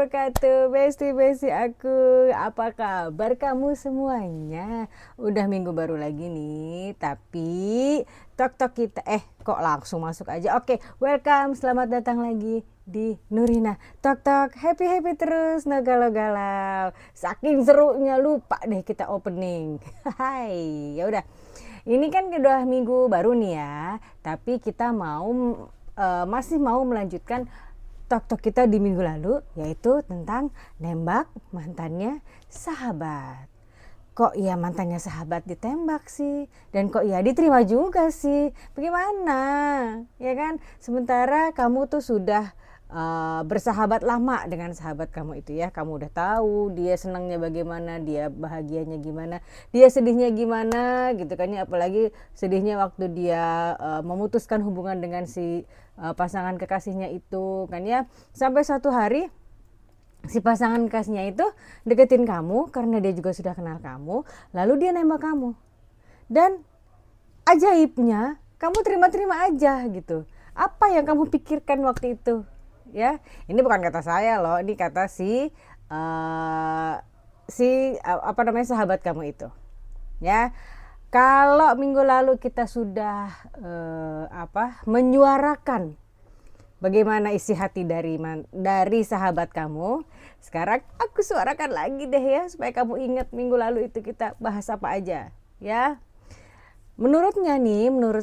wabarakatuh, besti aku. Apa kabar kamu semuanya? Udah minggu baru lagi nih, tapi tok-tok kita, kok langsung masuk aja. Oke, welcome, selamat datang lagi di Nurina. Tok-tok, happy terus, no galau-galau. Saking serunya lupa deh kita opening. Hai, ya udah. Ini kan udah minggu baru nih ya, tapi kita masih mau melanjutkan tok-tok kita di minggu lalu, yaitu tentang nembak mantannya sahabat. Kok ya mantannya sahabat ditembak sih? Dan kok ya diterima juga sih? Bagaimana? Ya kan? Sementara kamu tuh sudah bersahabat lama dengan sahabat kamu itu ya. Kamu udah tahu dia senangnya bagaimana, dia bahagianya gimana, dia sedihnya gimana gitu kan ya. Apalagi sedihnya waktu dia memutuskan hubungan dengan si pasangan kekasihnya itu kan ya. Sampai satu hari si pasangan kekasihnya itu deketin kamu karena dia juga sudah kenal kamu, lalu dia nembak kamu. Dan ajaibnya kamu terima-terima aja gitu. Apa yang kamu pikirkan waktu itu? Ya, ini bukan kata saya loh, ini kata sahabat kamu itu. Ya, kalau minggu lalu kita sudah menyuarakan bagaimana isi hati dari sahabat kamu, sekarang aku suarakan lagi deh ya, supaya kamu ingat minggu lalu itu kita bahas apa aja, ya. Menurut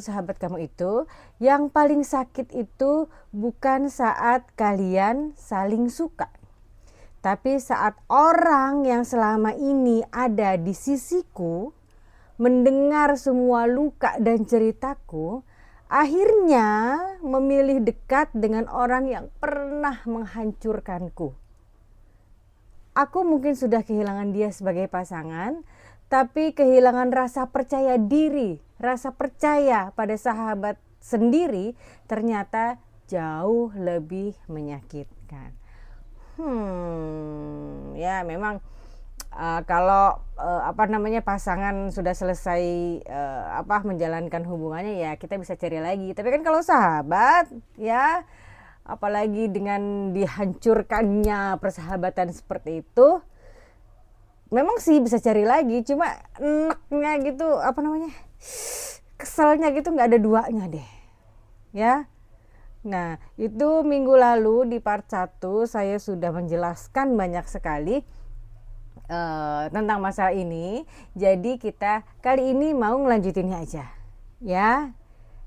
sahabat kamu itu, yang paling sakit itu bukan saat kalian saling suka, tapi saat orang yang selama ini ada di sisiku mendengar semua luka dan ceritaku, akhirnya memilih dekat dengan orang yang pernah menghancurkanku. Aku mungkin sudah kehilangan dia sebagai pasangan, tapi kehilangan rasa percaya diri, rasa percaya pada sahabat sendiri ternyata jauh lebih menyakitkan. Ya memang kalau pasangan sudah selesai menjalankan hubungannya, ya kita bisa cari lagi. Tapi kan kalau sahabat ya, apalagi dengan dihancurkannya persahabatan seperti itu, memang sih bisa cari lagi, cuma enaknya gitu, keselnya gitu nggak ada duanya deh ya. Nah, itu minggu lalu di part 1 saya sudah menjelaskan banyak sekali tentang masalah ini. Jadi kita kali ini mau ngelanjutinnya aja ya.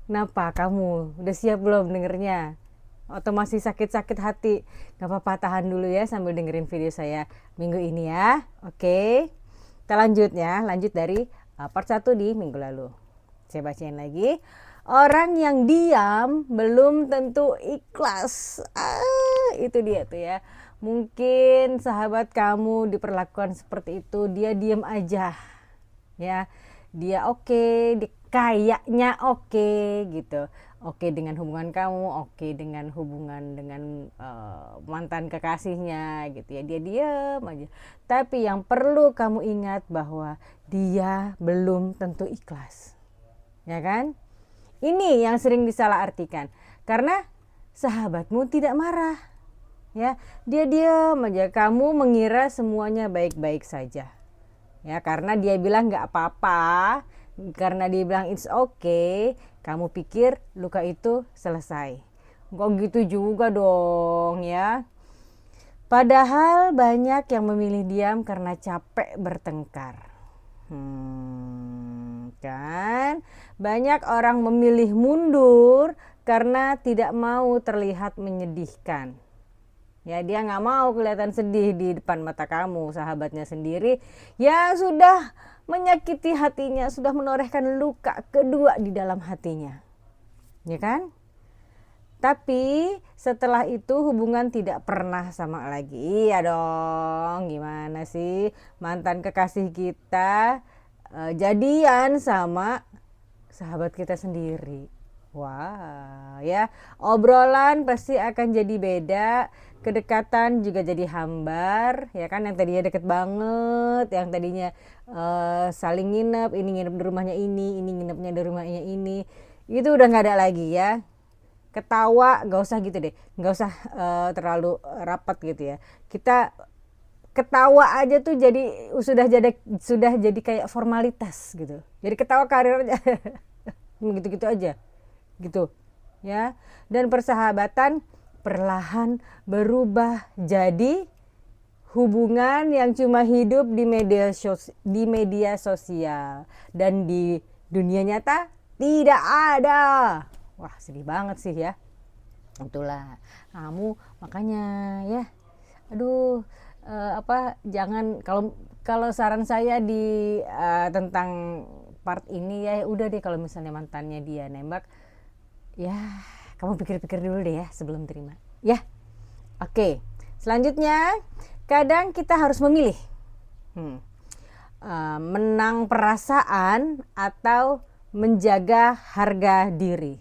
Kenapa kamu udah siap belum dengernya? Atau masih sakit-sakit hati? Gak apa-apa, tahan dulu ya sambil dengerin video saya minggu ini ya. Oke, kita lanjut dari part 1 di minggu lalu. Saya bacain lagi. Orang yang diam belum tentu ikhlas. Itu dia tuh ya. Mungkin sahabat kamu diperlakukan seperti itu, dia diam aja ya. Dia kayaknya oke gitu. Oke dengan hubungan kamu, oke dengan hubungan dengan mantan kekasihnya gitu ya. Dia diam aja. Tapi yang perlu kamu ingat bahwa dia belum tentu ikhlas. Ya kan? Ini yang sering disalahartikan. Karena sahabatmu tidak marah. Ya, dia diam aja. Kamu mengira semuanya baik-baik saja. Ya, karena dia bilang nggak apa-apa, karena dia bilang it's okay, kamu pikir luka itu selesai. Kok gitu juga dong ya. Padahal banyak yang memilih diam karena capek bertengkar. Kan? Banyak orang memilih mundur karena tidak mau terlihat menyedihkan. Ya, dia nggak mau kelihatan sedih di depan mata kamu, sahabatnya sendiri. Ya sudah menyakiti hatinya, sudah menorehkan luka kedua di dalam hatinya. Ya kan? Tapi setelah itu hubungan tidak pernah sama lagi. Iya dong, gimana sih mantan kekasih kita jadian sama sahabat kita sendiri. Wah, ya obrolan pasti akan jadi beda, kedekatan juga jadi hambar, ya kan? Yang tadinya deket banget, yang tadinya saling nginep, ini nginep di rumahnya ini nginepnya di rumahnya ini, itu udah nggak ada lagi ya. ketawa, nggak usah gitu deh, nggak usah terlalu rapat gitu ya. Kita ketawa aja tuh sudah jadi kayak formalitas gitu. Jadi ketawa karir aja gitu-gitu aja gitu ya. Dan persahabatan perlahan berubah jadi hubungan yang cuma hidup di media sosial dan di dunia nyata tidak ada. Wah, sedih banget sih ya. Itulah kamu makanya ya, aduh, jangan, kalau saran saya di tentang part ini ya, udah deh, kalau misalnya mantannya dia nembak ya, kamu pikir-pikir dulu deh ya sebelum terima ya. Oke, selanjutnya kadang kita harus memilih menang perasaan atau menjaga harga diri.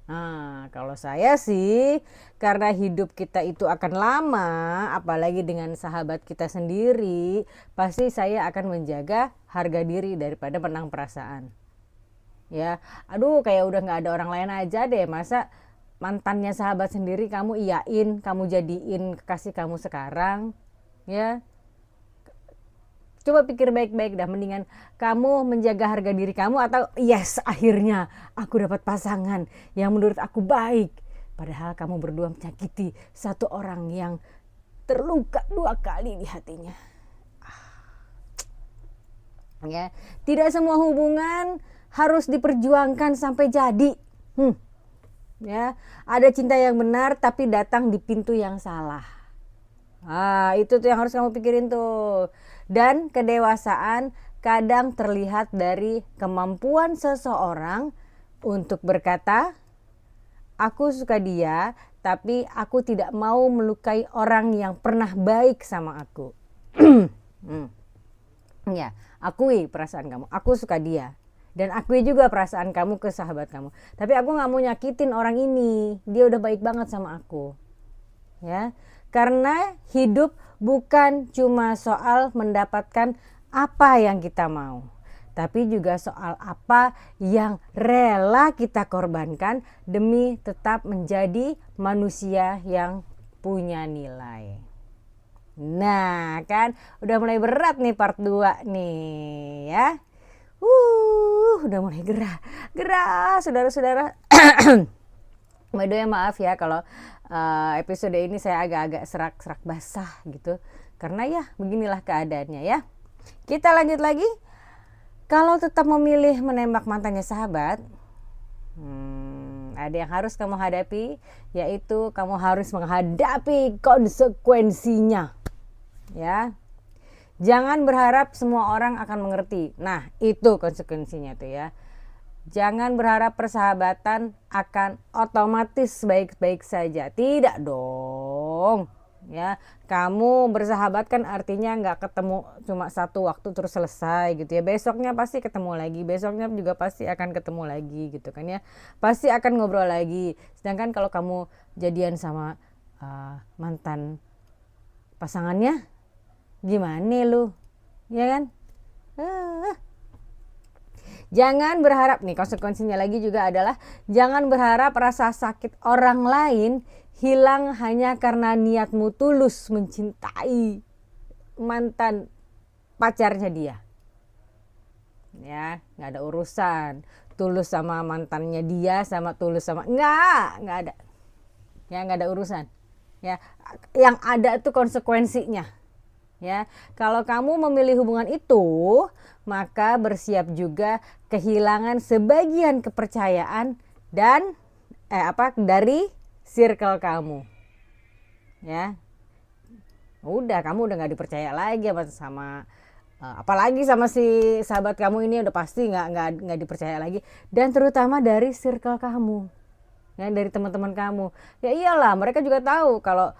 Nah, kalau saya sih, karena hidup kita itu akan lama, apalagi dengan sahabat kita sendiri, pasti saya akan menjaga harga diri daripada menang perasaan. Ya, aduh, kayak udah nggak ada orang lain aja deh, masa mantannya sahabat sendiri kamu iyain, kamu jadiin kekasih kamu sekarang, ya. Coba pikir baik-baik dah, mendingan kamu menjaga harga diri kamu atau yes, akhirnya aku dapat pasangan yang menurut aku baik. Padahal kamu berdua menyakiti satu orang yang terluka 2 kali di hatinya. Ya, tidak semua hubungan harus diperjuangkan sampai jadi. Ya, ada cinta yang benar tapi datang di pintu yang salah. Itu tuh yang harus kamu pikirin tuh. Dan kedewasaan kadang terlihat dari kemampuan seseorang untuk berkata, aku suka dia, tapi aku tidak mau melukai orang yang pernah baik sama aku. Ya, akui perasaan kamu, aku suka dia. Dan akui juga perasaan kamu ke sahabat kamu. Tapi aku gak mau nyakitin orang ini, dia udah baik banget sama aku. Ya, karena hidup bukan cuma soal mendapatkan apa yang kita mau, tapi juga soal apa yang rela kita korbankan demi tetap menjadi manusia yang punya nilai. Nah, kan udah mulai berat nih part 2 nih ya. Udah mulai gerah saudara-saudara. By the way, maaf ya kalau episode ini saya agak-agak serak-serak basah gitu, karena ya beginilah keadaannya ya. Kita lanjut lagi. Kalau tetap memilih menembak mantannya sahabat, ada yang harus kamu hadapi, yaitu kamu harus menghadapi konsekuensinya ya. Jangan berharap semua orang akan mengerti. Nah, itu konsekuensinya tuh ya. Jangan berharap persahabatan akan otomatis baik-baik saja. Tidak dong. Ya, kamu bersahabat kan artinya nggak ketemu cuma satu waktu terus selesai gitu ya. Besoknya pasti ketemu lagi. Besoknya juga pasti akan ketemu lagi gitu kan ya. Pasti akan ngobrol lagi. Sedangkan kalau kamu jadian sama mantan pasangannya, gimana lu? Ya kan? Jangan berharap, nih konsekuensinya lagi juga adalah jangan berharap rasa sakit orang lain hilang hanya karena niatmu tulus mencintai mantan pacarnya dia. Ya, nggak ada urusan tulus sama mantannya dia sama tulus sama nggak ada. Ya, nggak ada urusan. Ya, yang ada itu konsekuensinya. Ya, kalau kamu memilih hubungan itu, maka bersiap juga kehilangan sebagian kepercayaan dan dari circle kamu. Ya, udah kamu udah nggak dipercaya lagi sama apalagi sama si sahabat kamu ini, udah pasti nggak dipercaya lagi, dan terutama dari circle kamu, ya, dari teman-teman kamu. Ya iyalah, mereka juga tahu kalau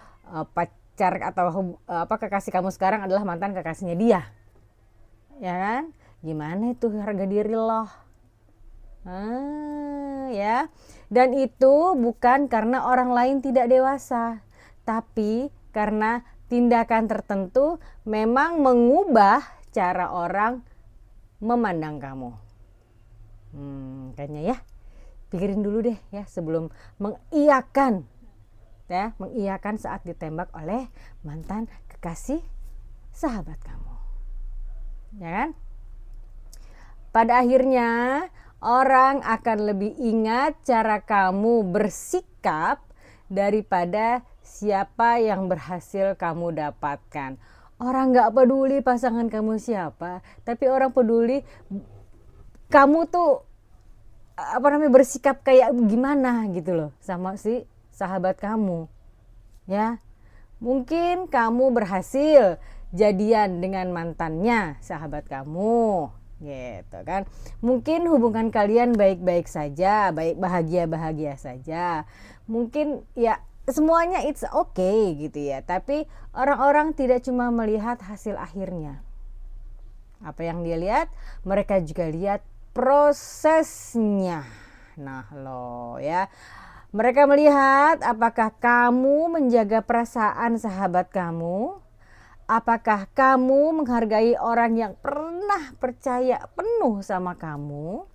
pacar atau kekasih kamu sekarang adalah mantan kekasihnya dia, ya kan? Gimana itu harga diri loh, ya. Dan itu bukan karena orang lain tidak dewasa, tapi karena tindakan tertentu memang mengubah cara orang memandang kamu. Kayaknya ya pikirin dulu deh ya sebelum mengiyakan saat ditembak oleh mantan kekasih sahabat kamu. Ya kan? Pada akhirnya orang akan lebih ingat cara kamu bersikap daripada siapa yang berhasil kamu dapatkan. Orang gak peduli pasangan kamu siapa, tapi orang peduli kamu tuh bersikap kayak gimana gitu loh sama si sahabat kamu. Ya, mungkin kamu berhasil jadian dengan mantannya sahabat kamu, gitu kan. Mungkin hubungan kalian baik-baik saja, bahagia-bahagia saja. Mungkin ya semuanya it's okay gitu ya. Tapi orang-orang tidak cuma melihat hasil akhirnya. Apa yang dia lihat, mereka juga lihat prosesnya. Nah loh ya. Mereka melihat apakah kamu menjaga perasaan sahabat kamu, apakah kamu menghargai orang yang pernah percaya penuh sama kamu,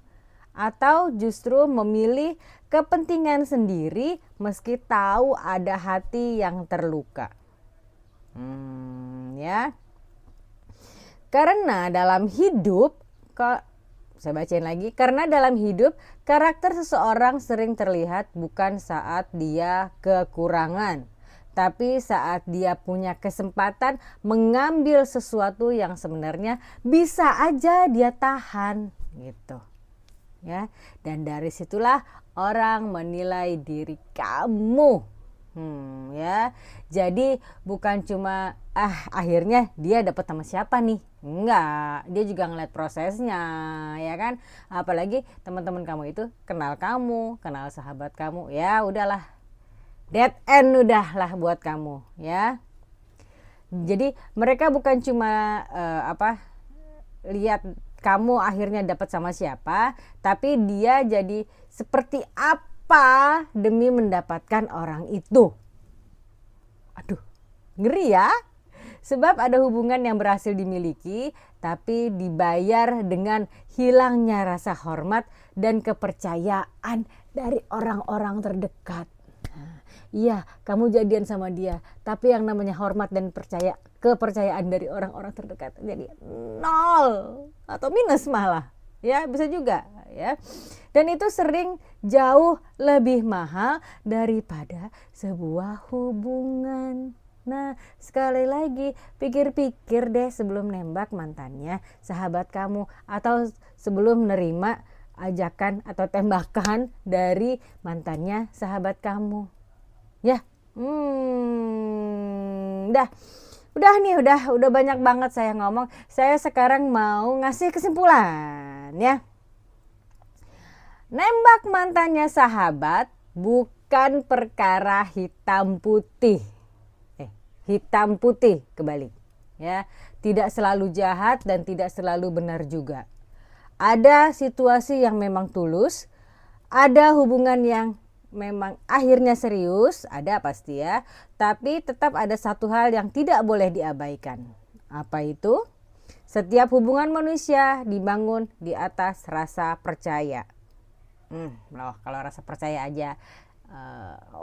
atau justru memilih kepentingan sendiri meski tahu ada hati yang terluka. Ya. Karena dalam hidup, saya bacain lagi, karena dalam hidup karakter seseorang sering terlihat bukan saat dia kekurangan, tapi saat dia punya kesempatan mengambil sesuatu yang sebenarnya bisa aja dia tahan gitu. Ya, dan dari situlah orang menilai diri kamu. Ya. Jadi bukan cuma akhirnya dia dapat sama siapa nih. Enggak, dia juga ngeliat prosesnya, ya kan? Apalagi teman-teman kamu itu kenal kamu, kenal sahabat kamu. Ya, udahlah. Dead end udahlah buat kamu, ya. Jadi mereka bukan cuma lihat kamu akhirnya dapat sama siapa, tapi dia jadi seperti apa demi mendapatkan orang itu. Aduh, ngeri ya. Sebab ada hubungan yang berhasil dimiliki, tapi dibayar dengan hilangnya rasa hormat dan kepercayaan dari orang-orang terdekat. Iya, kamu jadian sama dia, tapi yang namanya hormat dan kepercayaan dari orang-orang terdekat jadi 0 atau minus malah. Ya, bisa juga ya. Dan itu sering jauh lebih mahal daripada sebuah hubungan. Nah, sekali lagi pikir-pikir deh sebelum nembak mantannya sahabat kamu, atau sebelum menerima ajakan atau tembakan dari mantannya sahabat kamu. Ya, udah nih, udah banyak banget saya ngomong. Saya sekarang mau ngasih kesimpulan ya. Nembak mantannya sahabat bukan perkara hitam putih. Hitam putih kebalik ya. Tidak selalu jahat dan tidak selalu benar juga. Ada situasi yang memang tulus, ada hubungan yang memang akhirnya serius, ada pasti ya. Tapi tetap ada satu hal yang tidak boleh diabaikan. Apa itu? Setiap hubungan manusia dibangun di atas rasa percaya. Loh, kalau rasa percaya aja,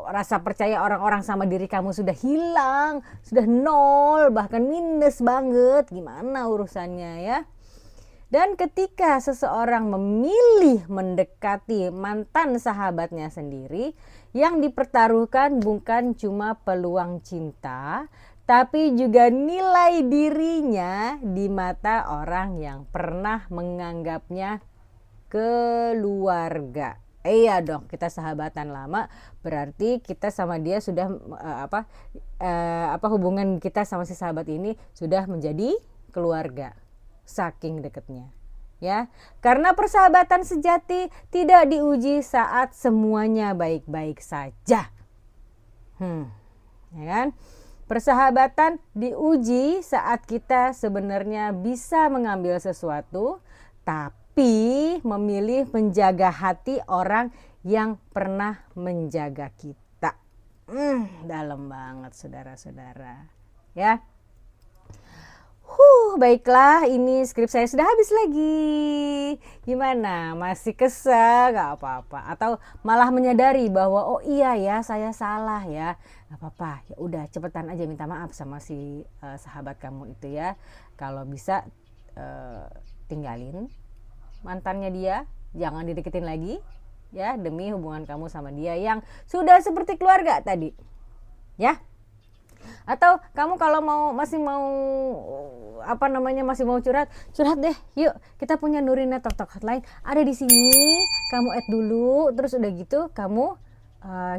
rasa percaya orang-orang sama diri kamu sudah hilang, sudah 0, bahkan minus banget, gimana urusannya ya? Dan ketika seseorang memilih mendekati mantan sahabatnya sendiri, yang dipertaruhkan bukan cuma peluang cinta, tapi juga nilai dirinya di mata orang yang pernah menganggapnya keluarga. Iya dong, kita sahabatan lama, berarti kita sama dia sudah hubungan kita sama si sahabat ini sudah menjadi keluarga. Saking deketnya. Ya, karena persahabatan sejati tidak diuji saat semuanya baik-baik saja. Ya kan? Persahabatan diuji saat kita sebenarnya bisa mengambil sesuatu, tapi memilih menjaga hati orang yang pernah menjaga kita. Dalam banget saudara-saudara. Ya. baiklah, ini skrip saya sudah habis lagi. Gimana? Masih kesal? Gak apa-apa. Atau malah menyadari bahwa oh iya ya, saya salah ya. Gak apa-apa. Ya udah, cepetan aja minta maaf sama si sahabat kamu itu ya. Kalau bisa tinggalin mantannya dia, jangan dideketin lagi ya, demi hubungan kamu sama dia yang sudah seperti keluarga tadi. Ya. Atau kamu kalau masih mau masih mau curhat deh, yuk kita punya Nurina Talk Talk Hotline ada di sini, kamu add dulu, terus udah gitu kamu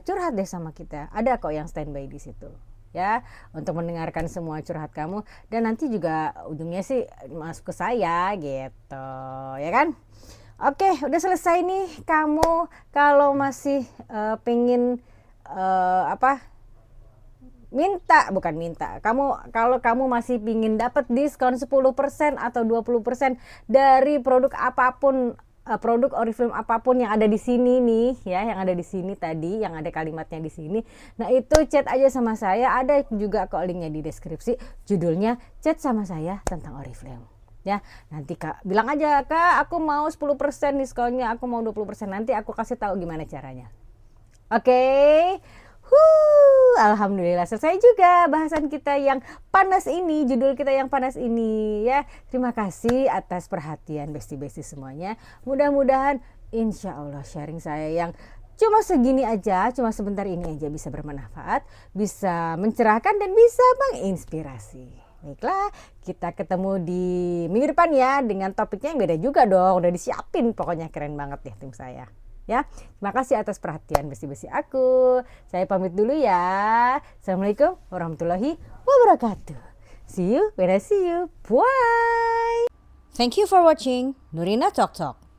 curhat deh sama kita, ada kok yang standby di situ ya untuk mendengarkan semua curhat kamu, dan nanti juga ujungnya sih masuk ke saya gitu ya kan. Oke, udah selesai nih. Kamu kalau masih pengen kalau kamu masih pingin dapat diskon 10% atau 20% dari produk apapun, produk Oriflame apapun yang ada di sini nih ya, yang ada di sini tadi, yang ada kalimatnya di sini. Nah, itu chat aja sama saya, ada juga kok linknya di deskripsi. Judulnya chat sama saya tentang Oriflame. Ya, nanti Kak bilang aja, Kak, aku mau 10% diskonnya, aku mau 20%. Nanti aku kasih tahu gimana caranya. Oke. Alhamdulillah selesai juga bahasan kita yang panas ini, judul kita yang panas ini ya. Terima kasih atas perhatian besti-besti semuanya. Mudah-mudahan insya Allah sharing saya yang cuma segini aja, cuma sebentar ini aja bisa bermanfaat, bisa mencerahkan dan bisa menginspirasi. Baiklah, kita ketemu di minggu depan ya dengan topiknya yang beda juga dong. Udah disiapin, pokoknya keren banget ya tim saya. Ya, terima kasih atas perhatian besi-besi aku. Saya pamit dulu ya. Assalamualaikum warahmatullahi wabarakatuh. See you when I see you. Bye. Thank you for watching Nurina Talk Talk.